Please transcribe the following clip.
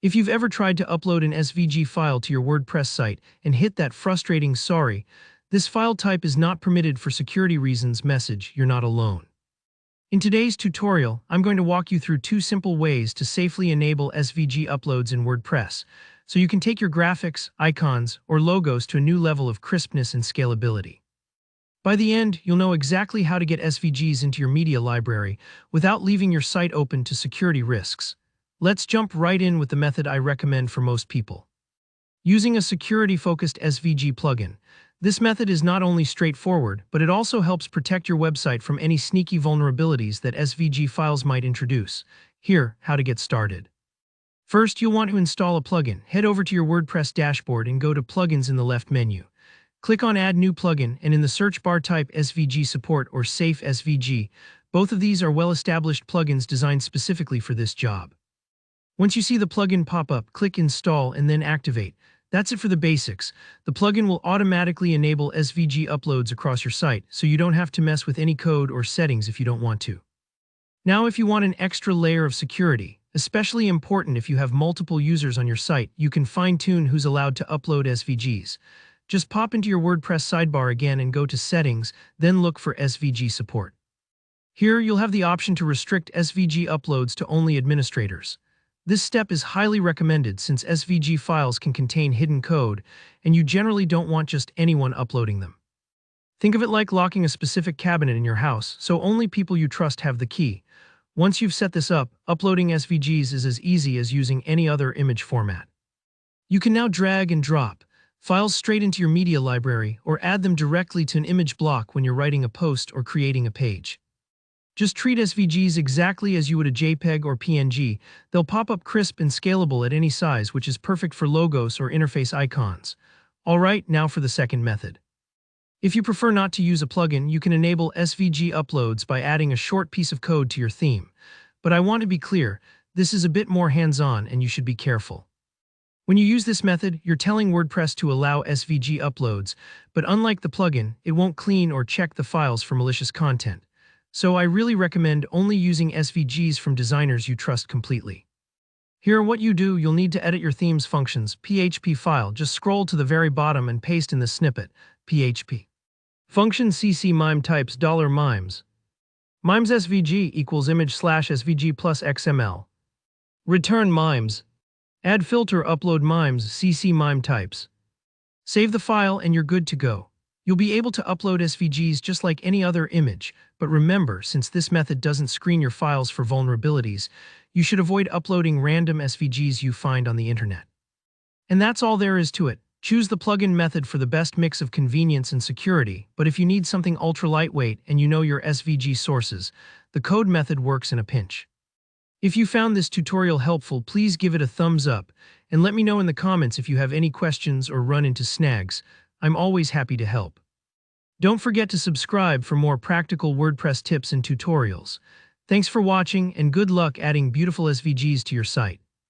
If you've ever tried to upload an SVG file to your WordPress site and hit that frustrating "sorry, this file type is not permitted for security reasons" message, you're not alone. In today's tutorial, I'm going to walk you through 2 simple ways to safely enable SVG uploads in WordPress, so you can take your graphics, icons, or logos to a new level of crispness and scalability. By the end, you'll know exactly how to get SVGs into your media library without leaving your site open to security risks. Let's jump right in with the method I recommend for most people. Using a security-focused SVG plugin. This method is not only straightforward, but it also helps protect your website from any sneaky vulnerabilities that SVG files might introduce. Here, how to get started. First, you'll want to install a plugin. Head over to your WordPress dashboard and go to Plugins in the left menu. Click on Add New Plugin, and in the search bar type SVG Support or Safe SVG. Both of these are well-established plugins designed specifically for this job. Once you see the plugin pop up, click Install and then Activate. That's it for the basics. The plugin will automatically enable SVG uploads across your site, so you don't have to mess with any code or settings if you don't want to. Now, if you want an extra layer of security, especially important if you have multiple users on your site, you can fine-tune who's allowed to upload SVGs. Just pop into your WordPress sidebar again and go to Settings, then look for SVG Support. Here, you'll have the option to restrict SVG uploads to only administrators. This step is highly recommended since SVG files can contain hidden code, and you generally don't want just anyone uploading them. Think of it like locking a specific cabinet in your house, so only people you trust have the key. Once you've set this up, uploading SVGs is as easy as using any other image format. You can now drag and drop files straight into your media library or add them directly to an image block when you're writing a post or creating a page. Just treat SVGs exactly as you would a JPEG or PNG. They'll pop up crisp and scalable at any size, which is perfect for logos or interface icons. Alright, now for the second method. If you prefer not to use a plugin, you can enable SVG uploads by adding a short piece of code to your theme. But I want to be clear, this is a bit more hands-on and you should be careful. When you use this method, you're telling WordPress to allow SVG uploads, but unlike the plugin, it won't clean or check the files for malicious content. So I really recommend only using SVGs from designers you trust completely. Here, what you do, you'll need to edit your theme's functions, PHP file. Just scroll to the very bottom and paste in the snippet, PHP. Function cc mime types $mimes. Mimes SVG equals image/SVG plus XML. Return mimes. Add filter upload mimes cc mime types. Save the file and you're good to go. You'll be able to upload SVGs just like any other image, but remember, since this method doesn't screen your files for vulnerabilities, you should avoid uploading random SVGs you find on the internet. And that's all there is to it. Choose the plugin method for the best mix of convenience and security, but if you need something ultra lightweight and you know your SVG sources, the code method works in a pinch. If you found this tutorial helpful, please give it a thumbs up, and let me know in the comments if you have any questions or run into snags. I'm always happy to help. Don't forget to subscribe for more practical WordPress tips and tutorials. Thanks for watching, and good luck adding beautiful SVGs to your site.